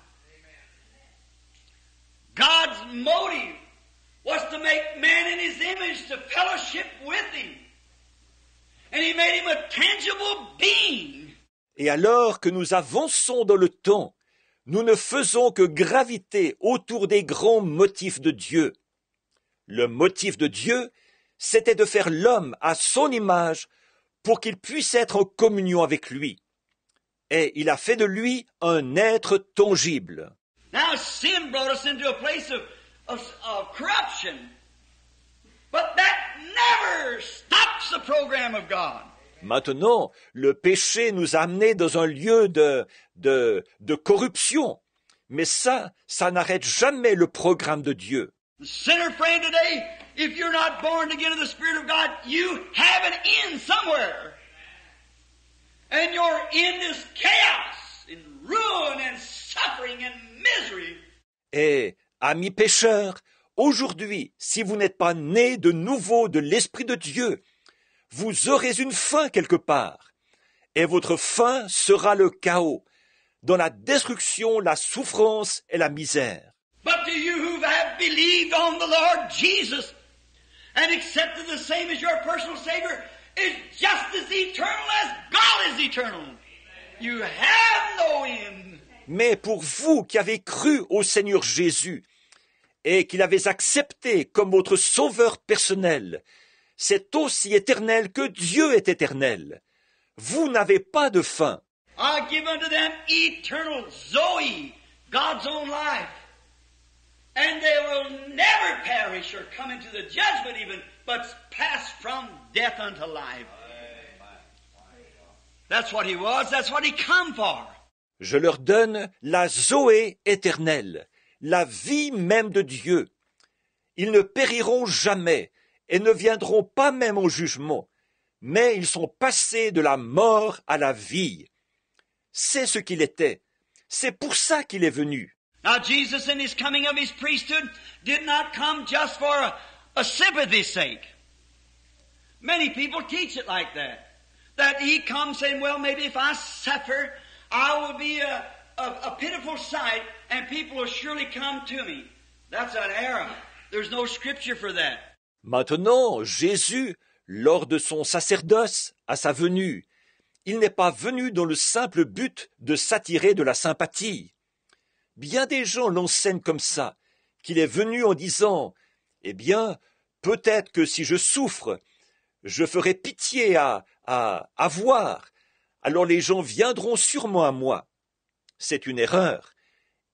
God's motive was to make man in his image to fellowship with him. And he made him a tangible being. Et alors que nous avançons dans le temps, nous ne faisons que graviter autour des grands motifs de Dieu. Le motif de Dieu, c'était de faire l'homme à son image pour qu'il puisse être en communion avec lui. Et il a fait de lui un être tangible. Now sin brought us into a place of corruption. But that never stops the program of God. Maintenant, le péché nous a amenés dans un lieu de corruption. Mais ça n'arrête jamais le programme de Dieu. Sinner friend today, if you're not born again of the Spirit of God, you have an end somewhere. And your end is chaos and ruin and suffering and misery. Et, amis pécheurs, aujourd'hui, si vous n'êtes pas nés de nouveau de l'Esprit de Dieu, vous aurez une fin quelque part. Et votre fin sera le chaos, dans la destruction, la souffrance et la misère. But to you who have believed on the Lord Jesus and accepted the same as your personal Savior is just as eternal as God is eternal. You have no end. Mais pour vous qui avez cru au Seigneur Jésus et qui l'avez accepté comme votre sauveur personnel, c'est aussi éternel que Dieu est éternel. Vous n'avez pas de fin. I give unto them eternal Zoe, God's own life. And they will never perish or come into the judgment even, but pass from death unto life. That's what he was, that's what he come for. Je leur donne la Zoé éternelle, la vie même de Dieu. Ils ne périront jamais et ne viendront pas même au jugement, mais ils sont passés de la mort à la vie. C'est ce qu'il était. C'est pour ça qu'il est venu. Now Jesus in his coming of his priesthood did not come just for a sympathy's sake. Many people teach it like that. That he comes saying, well, maybe if I suffer, I will be a pitiful sight and people will surely come to me. That's an error. There's no scripture for that. Maintenant, Jésus, lors de son sacerdoce, à sa venue, il n'est pas venu dans le simple but de s'attirer de la sympathie. Bien des gens l'enseignent comme ça, qu'il est venu en disant « Eh bien, peut-être que si je souffre, je ferai pitié à voir, alors les gens viendront sûrement à moi. » C'est une erreur.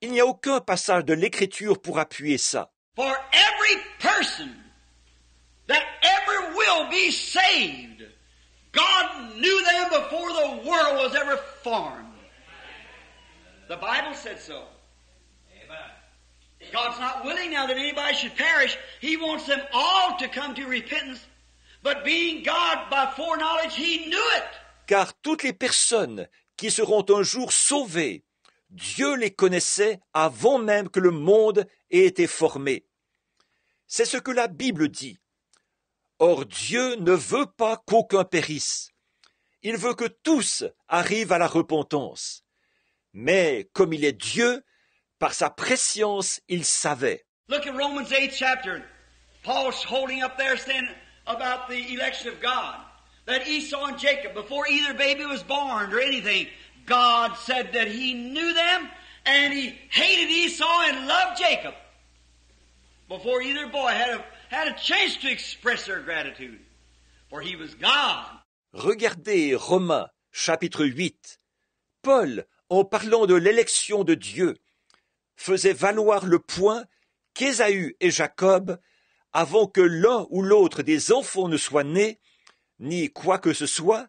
Il n'y a aucun passage de l'Écriture pour appuyer ça. For every person that ever will be saved, God knew them before the world was ever formed. The Bible said so. God's not willing now that anybody should perish. He wants them all to come to repentance. But being God by foreknowledge, He knew it. Car toutes les personnes qui seront un jour sauvées, Dieu les connaissait avant même que le monde ait été formé. C'est ce que la Bible dit. Or Dieu ne veut pas qu'aucun périsse. Il veut que tous arrivent à la repentance. Mais comme il est Dieu, par sa prescience, il savait. Look at Romans 8th chapter. Paul's holding up there saying about the election of God. That Esau and Jacob, before either baby was born or anything, God said that He knew them and He hated Esau and loved Jacob. Before either boy had a chance to express their gratitude. For he was God. Regardez Romains, chapitre 8. Paul, en parlant de l'élection de Dieu, faisait valoir le point qu'Ésaü et Jacob, avant que l'un ou l'autre des enfants ne soit né, ni quoi que ce soit,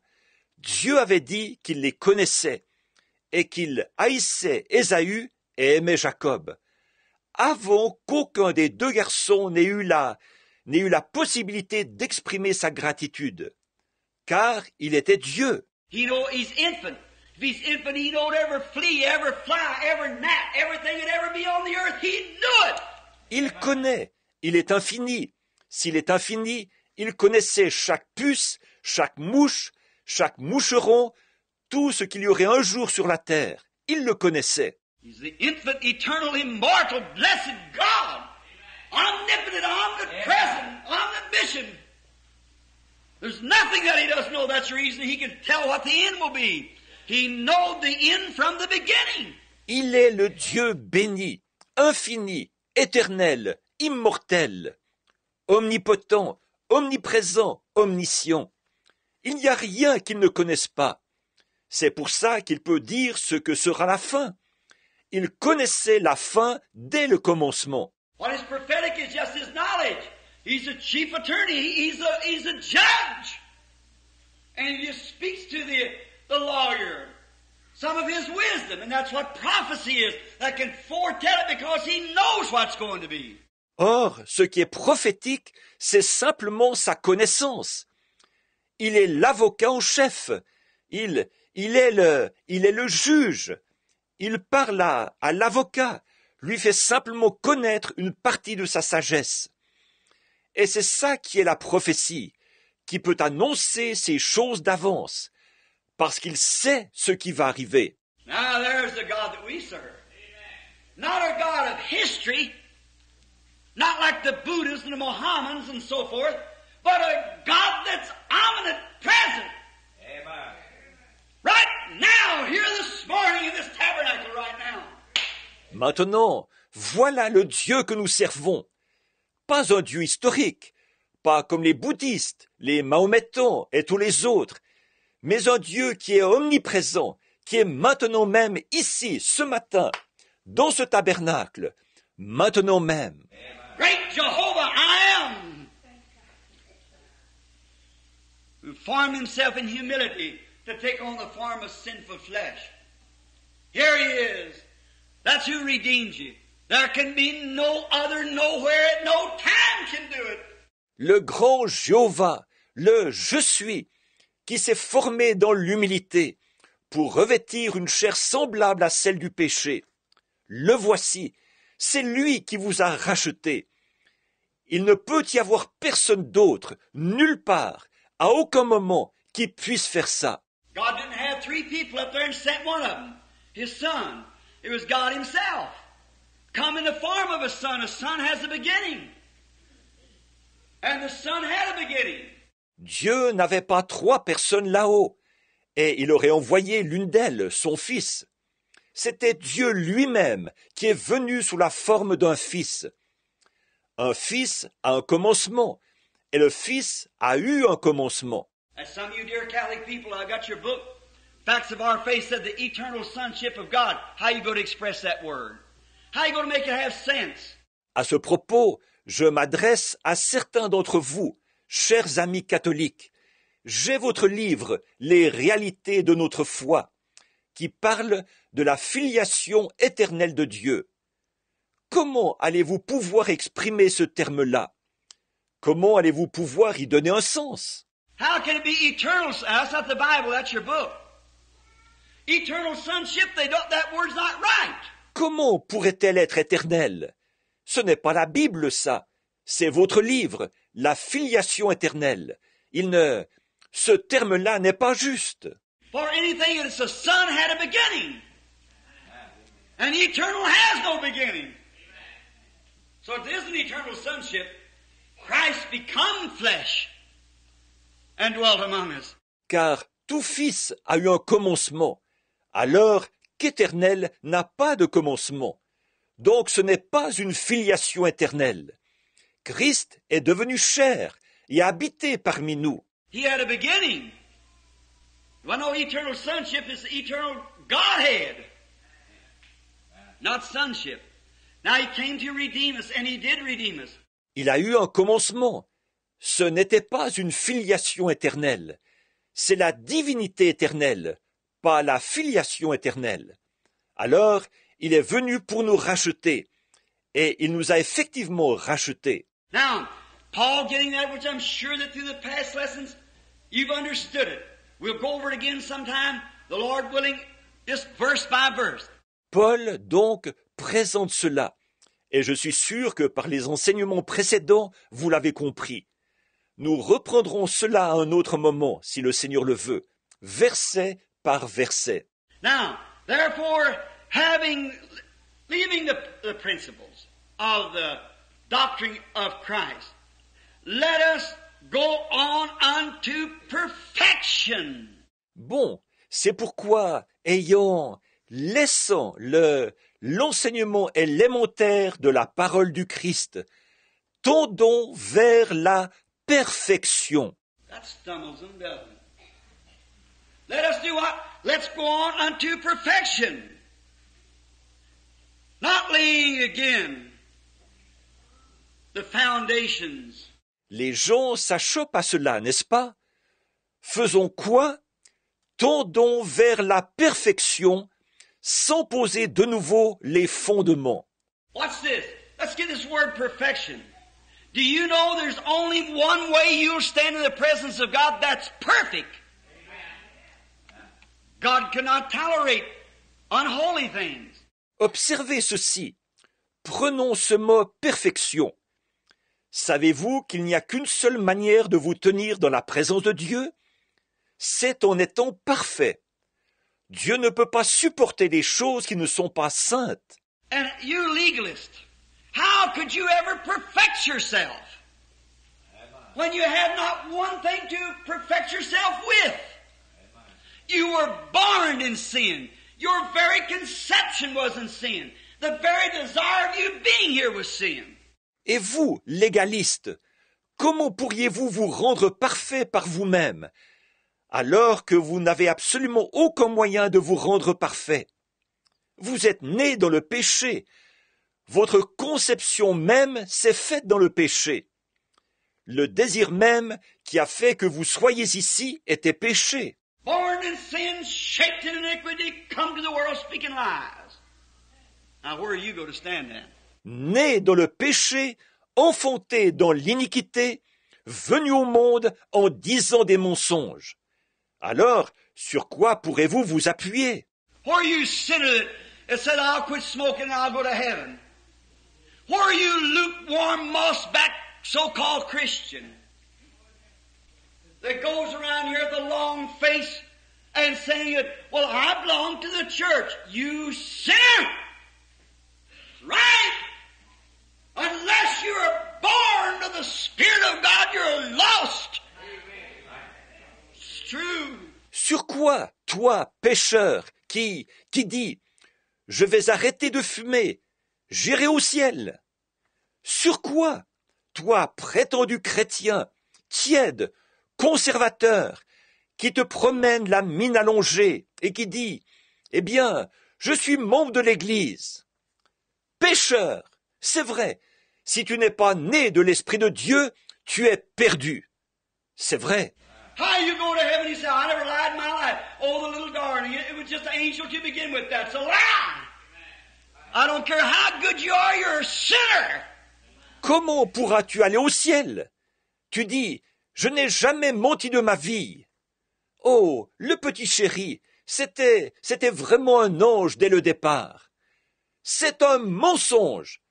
Dieu avait dit qu'il les connaissait et qu'il haïssait Ésaü et aimait Jacob, avant qu'aucun des deux garçons n'ait eu la possibilité d'exprimer sa gratitude, car il était Dieu. He's infinite. If He's infinite, He knowed every flea, every fly, every gnat, everything that ever be on the earth. He knew it. Il connaît, il est infini. S'il est infini, il connaissait chaque puce, chaque mouche, chaque moucheron, tout ce qu'il y aurait un jour sur la terre. Il le connaissait. He's the infinite, eternal, immortal, blessed God. Omnipotent, omnipresent, omniscient. There's nothing that He doesn't know. That's the reason He can tell what the end will be. He knows the end from the beginning. Il est le Dieu béni, infini, éternel, immortel, omnipotent, omniprésent, omniscient. Il n'y a rien qu'il ne connaisse pas. C'est pour ça qu'il peut dire ce que sera la fin. Il connaissait la fin dès le commencement. What is prophetic is just His knowledge. He's a chief attorney. He's a judge. And He just speaks to the lawyer some of His wisdom. And that's what prophecy is. That can foretell it because He knows what's going to be. Or, ce qui est prophétique, c'est simplement sa connaissance. Il est l'avocat en chef. Il est le juge. Il parle à l'avocat, lui fait simplement connaître une partie de sa sagesse. Et c'est ça qui est la prophétie, qui peut annoncer ces choses d'avance, parce qu'il sait ce qui va arriver. Now there's the God that we serve. Not a God of history, not like the Buddhists and the Mohammedans and so forth, but a God that's omnipresent, present. Amen. Right now, here this morning in this tabernacle right now. Maintenant, voilà le Dieu que nous servons. Pas un Dieu historique, pas comme les bouddhistes, les mahométans et tous les autres, mais un Dieu qui est omniprésent, qui est maintenant même ici, ce matin, dans ce tabernacle, maintenant même. Great Jehovah, I am, who formed himself in humility to take on the form of sinful flesh. Here he is. That's who redeemed you. There can be no other, nowhere, at no time can do it. Le grand Jéhovah, le Je suis, qui s'est formé dans l'humilité pour revêtir une chair semblable à celle du péché. Le voici, c'est lui qui vous a racheté. Il ne peut y avoir personne d'autre, nulle part, à aucun moment, qui puisse faire ça. God didn't have three people up there and sent one of them, his son. It was God himself. Come in the form of a son. A son has a beginning. And the son had a beginning. Dieu n'avait pas trois personnes là-haut, et il aurait envoyé l'une d'elles, son fils. C'était Dieu lui-même qui est venu sous la forme d'un fils. Un fils a un commencement, et le fils a eu un commencement. As some of you dear Catholic people, I got your book, Facts of Our Faith, said the eternal sonship of God. How are you going to express that word? How are you going to make it have sense? À ce propos, je m'adresse à certains d'entre vous, chers amis catholiques. J'ai votre livre, Les réalités de notre foi, qui parle de la filiation éternelle de Dieu. Comment allez-vous pouvoir exprimer ce terme-là? Comment allez-vous pouvoir y donner un sens? How can it be eternal? That's not the Bible, that's your book. Eternal sonship, that word's not right. Comment pourrait-elle être éternelle? Ce n'est pas la Bible, ça. C'est votre livre, la filiation éternelle. Ce terme-là n'est pas juste. For anything that's a son had a beginning. And the eternal has no beginning. So it isn't eternal sonship. Christ become flesh and dwelt among us. Car tout fils a eu un commencement, alors qu'éternel n'a pas de commencement. Donc ce n'est pas une filiation éternelle. Christ est devenu chair et a habité parmi nous. He had a beginning. Well, no, eternal sonship is the eternal Godhead, not sonship. Now he came to redeem us, and he did redeem us. Il a eu un commencement. Ce n'était pas une filiation éternelle. C'est la divinité éternelle, pas la filiation éternelle. Alors, il est venu pour nous racheter, et il nous a effectivement rachetés. Now, Paul getting that, which I'm sure that through the past lessons, you've understood it. We'll go over it again sometime, the Lord willing, just verse by verse. Paul, donc, présente cela, et je suis sûr que par les enseignements précédents, vous l'avez compris. Nous reprendrons cela à un autre moment, si le Seigneur le veut, verset par verset. Now, therefore, leaving the principles of the doctrine of Christ, let us go on unto perfection. Bon, c'est pourquoi, laissant l'enseignement élémentaire de la parole du Christ, tendons vers la perfection. That stumbles them, doesn't it? Let us do what? Let's go on unto perfection. Not laying again the foundations. Les gens s'achoppent à cela, n'est-ce pas? Faisons quoi? Tendons vers la perfection sans poser de nouveau les fondements. What's this? Let's get this word perfection. Do you know there's only one way you'll stand in the presence of God that's perfect? God cannot tolerate unholy things. Observez ceci. Prenons ce mot perfection. Savez-vous qu'il n'y a qu'une seule manière de vous tenir dans la présence de Dieu? C'est en étant parfait. Dieu ne peut pas supporter des choses qui ne sont pas saintes. And you legalist, how could you ever perfect yourself when you had not one thing to perfect yourself with? You were born in sin. Your very conception was in sin. The very desire of you being here was sin. Et vous, légalistes, Comment pourriez-vous vous rendre parfait par vous-même, alors que vous n'avez absolument aucun moyen de vous rendre parfait? Vous êtes né dans le péché. Votre conception même s'est faite dans le péché. Le désir même qui a fait que vous soyez ici était péché. Born in sin, shaped in iniquity, come to the world speaking lies. Now where are you going to stand then? Né dans le péché, enfanté dans l'iniquité, venu au monde en disant des mensonges. Alors, sur quoi pourrez-vous vous appuyer? Where are you sinner that said, I'll quit smoking and I'll go to heaven? Where are you lukewarm, moss-back, so-called Christian that goes around here with a long face and saying, well, I belong to the church. You sinner! Right? Unless you are born of the Spirit of God, you're lost. It's true. Sur quoi, toi, pécheur, qui dit « Je vais arrêter de fumer, j'irai au ciel » ? Sur quoi, toi, prétendu chrétien, tiède, conservateur, qui te promène la mine allongée et qui dit « Eh bien, je suis membre de l'Église ». Pécheur, c'est vrai, si tu n'es pas né de l'Esprit de Dieu, tu es perdu. C'est vrai. How you go to heaven? You say, I never lied in my life. Oh, the little darling, it was just an angel to begin with. That's a lie. I don't care how good you are, you're a sinner. Comment pourras-tu aller au ciel? Tu dis, je n'ai jamais menti de ma vie. Oh, le petit chéri, c'était vraiment un ange dès le départ. C'est un mensonge.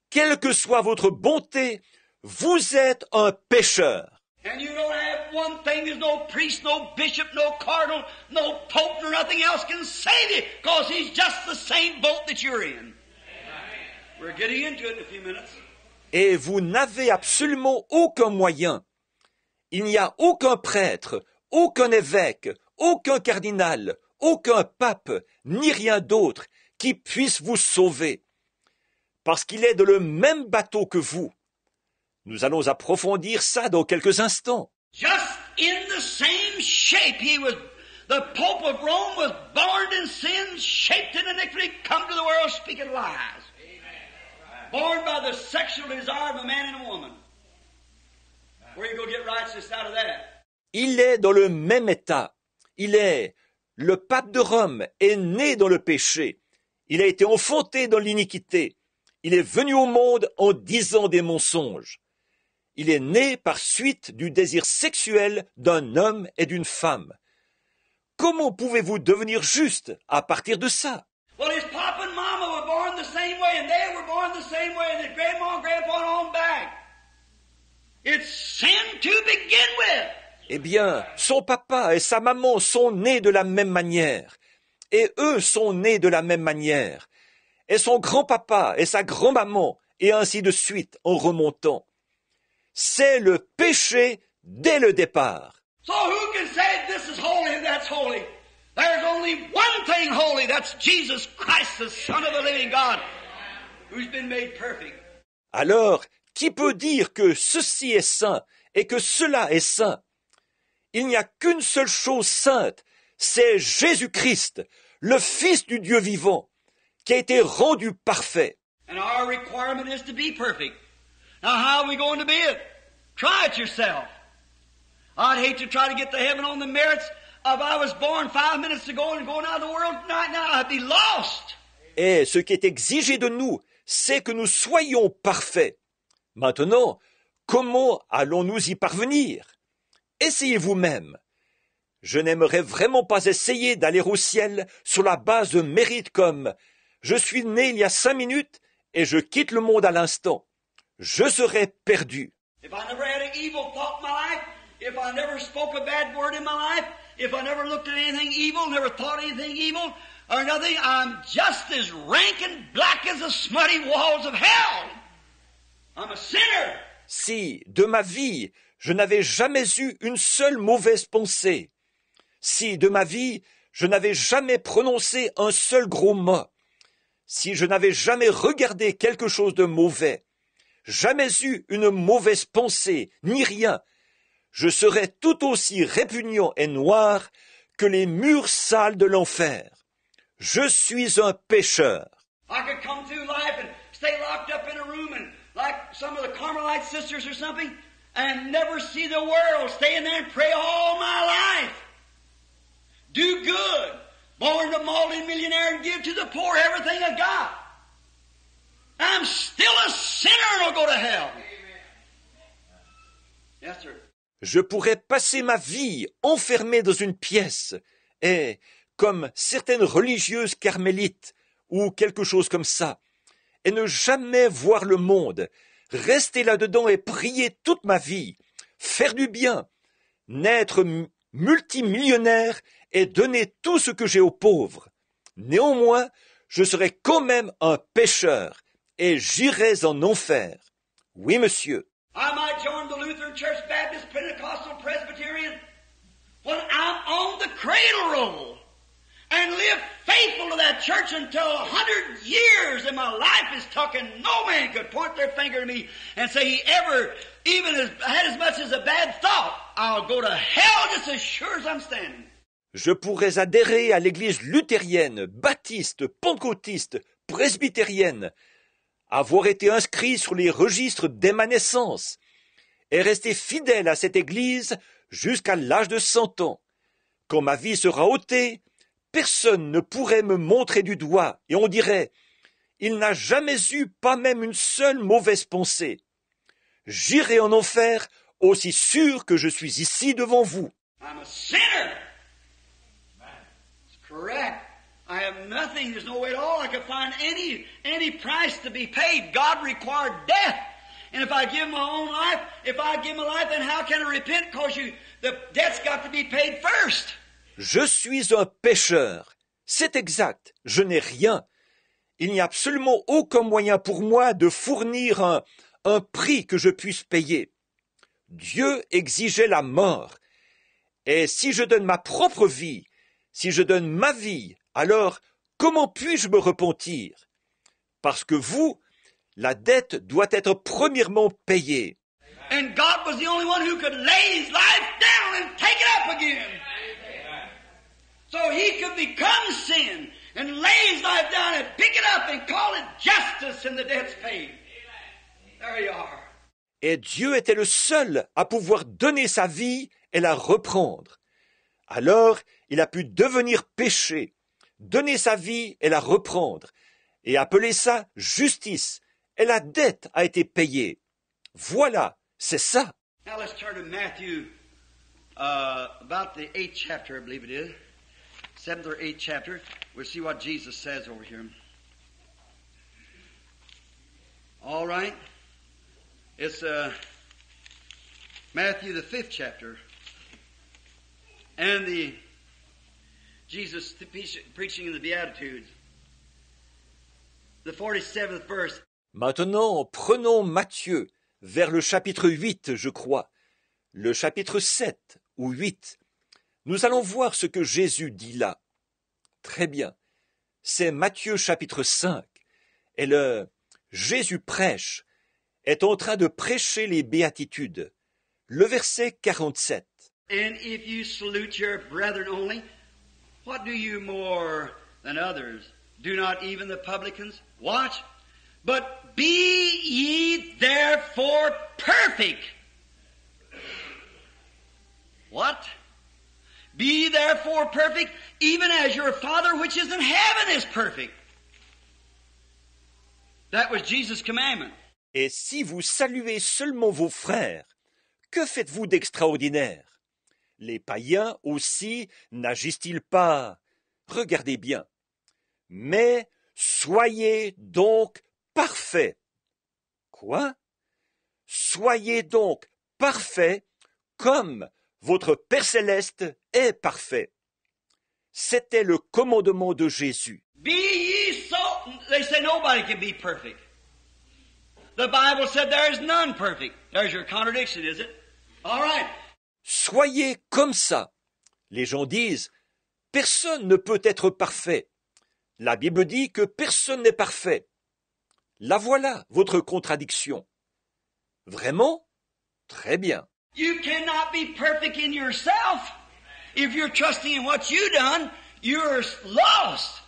Quelle que soit votre bonté, vous êtes un pécheur. And you don't have one thing, there's no priest, no bishop, no cardinal, no pope, nor nothing else can save you, because he's just the same boat that you're in. We're getting into it in a few minutes. Et vous n'avez absolument aucun moyen. Il n'y a aucun prêtre, aucun évêque, aucun cardinal, aucun pape, ni rien d'autre qui puisse vous sauver. Parce qu'il est dans le même bateau que vous. Nous allons approfondir ça dans quelques instants. Just in the same shape the Pope of Rome was born in sin, shaped in iniquity, come to the world speaking lies. Born by the sexual desire of a man and a woman. Where you go get righteousness out of that? Il est dans le même état. Le pape de Rome est né dans le péché. Il a été enfanté dans l'iniquité. Il est venu au monde en disant des mensonges. Il est né par suite du désir sexuel d'un homme et d'une femme. Comment pouvez-vous devenir juste à partir de ça? Well, his papa and mama were born the same way, and they were born the same way, and his grandma and grandpa on back. It's sin to begin with. Eh bien, son papa et sa maman sont nés de la même manière. Et eux sont nés de la même manière. Et son grand-papa et sa grand-maman, et ainsi de suite, en remontant. C'est le péché dès le départ. So who can say this is holy and that's holy? There's only one thing holy, that's Jesus Christ, the Son of the living God, who's been made perfect. Alors, qui peut dire que ceci est saint et que cela est saint? Il n'y a qu'une seule chose sainte, c'est Jésus-Christ, le Fils du Dieu vivant, qui a été rendu parfait. And our requirement is to be perfect. Now how are we going to be it? Try it yourself. I'd hate to try to get to heaven on the merits of I was born 5 minutes ago and going out of the world right now. I'd be lost. Et ce qui est exigé de nous, c'est que nous soyons parfaits. Maintenant, comment allons-nous y parvenir? Essayez vous-même. Je n'aimerais vraiment pas essayer d'aller au ciel sur la base de mérite comme « Je suis né il y a 5 minutes et je quitte le monde à l'instant ». Je serais perdu. If I never had an evil thought in my life, if I never spoke a bad word in my life, if I never looked at anything evil, never thought anything evil, or nothing, I'm just as rank and black as the smutty walls of hell. I'm a sinner. Si, de ma vie, je n'avais jamais eu une seule mauvaise pensée, si, de ma vie, je n'avais jamais prononcé un seul gros mot, si je n'avais jamais regardé quelque chose de mauvais, jamais eu une mauvaise pensée, ni rien, je serais tout aussi répugnant et noir que les murs sales de l'enfer. Je suis un pécheur. I could come through life and stay locked up in a room and like some of the Carmelite sisters or something and never see the world, stay in there and pray all my life. Do good. Born a multi-millionaire and give to the poor everything I got. I'm still a sinner and I'll go to hell. Yes, sir. Je pourrais passer ma vie enfermé dans une pièce et, comme certaines religieuses carmélites ou quelque chose comme ça, et ne jamais voir le monde, rester là-dedans et prier toute ma vie, faire du bien, naître multimillionnaire et donner tout ce que j'ai aux pauvres. Néanmoins, je serai quand même un pécheur et j'irai en enfer. Oui, monsieur. I might join the Lutheran Church, Baptist, Pentecostal, Presbyterian when I'm on the cradle roll and live faithful to that church until 100 years and my life is tucked and no man could point their finger at me and say he ever even had as much as a bad thought. I'll go to hell just as sure as I'm standing. Je pourrais adhérer à l'église luthérienne, baptiste, pentecôtiste, presbytérienne, avoir été inscrit sur les registres dès ma naissance et rester fidèle à cette église jusqu'à l'âge de 100 ans. Quand ma vie sera ôtée, personne ne pourrait me montrer du doigt et on dirait « Il n'a jamais eu pas même une seule mauvaise pensée. J'irai en enfer aussi sûr que je suis ici devant vous. » I'm a sinner. It's correct. I have nothing. There's no way at all I could find any price to be paid. God required death. And if I give my own life, then how can I repent? Because the debt's got to be paid first. Je suis un pécheur. C'est exact. Je n'ai rien. Il n'y a absolument aucun moyen pour moi de fournir un prix que je puisse payer. Dieu exigeait la mort. Et si je donne ma propre vie, si je donne ma vie, alors comment puis-je me repentir? Parce que vous, la dette doit être premièrement payée. And God was the only one who could lay his life down and take it up again. So he could become sin and lay his life down and pick it up and call it justice and the debt's paid. There you are. Et Dieu était le seul à pouvoir donner sa vie et la reprendre. Alors, il a pu devenir péché, donner sa vie et la reprendre, et appeler ça justice, et la dette a été payée. Voilà, c'est ça. Now let's turn to Matthew, about the 8th chapter, I believe it is. 7th or 8th chapter. We'll see what Jesus says over here. All right. It's Matthew the 5th chapter. And Jesus preaching in the Beatitudes. The 47th verse. Maintenant, prenons Matthieu, vers le chapitre 8, je crois, le chapitre 7 ou 8. Nous allons voir ce que Jésus dit là. Très bien. C'est Matthieu chapitre 5. Et Jésus prêche, est en train de prêcher les béatitudes. Le verset 47. And if you salute your brethren only, what do you more than others? Do not even the publicans? Watch. But be ye therefore perfect. What? Be ye therefore perfect, even as your Father which is in heaven is perfect. That was Jesus' commandment. Et si vous saluez seulement vos frères, que faites-vous d'extraordinaire? Les païens aussi n'agissent-ils pas? Regardez bien. Mais soyez donc parfaits. Quoi? Soyez donc parfaits comme votre Père céleste est parfait. C'était le commandement de Jésus. Be ye so... They say nobody can be perfect. The Bible said there is none perfect. There's your contradiction, is it? All right. Soyez comme ça. Les gens disent, personne ne peut être parfait. La Bible dit que personne n'est parfait. La voilà, votre contradiction. Vraiment? Très bien. You cannot be perfect in yourself. If you're trusting in what you've done, you're lost.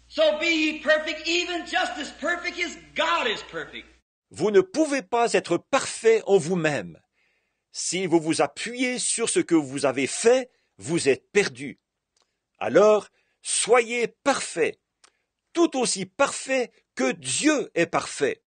So be ye perfect, even just as perfect as God is perfect. Vous ne pouvez pas être parfait en vous-même. Si vous vous appuyez sur ce que vous avez fait, vous êtes perdu. Alors, soyez parfait, tout aussi parfait que Dieu est parfait.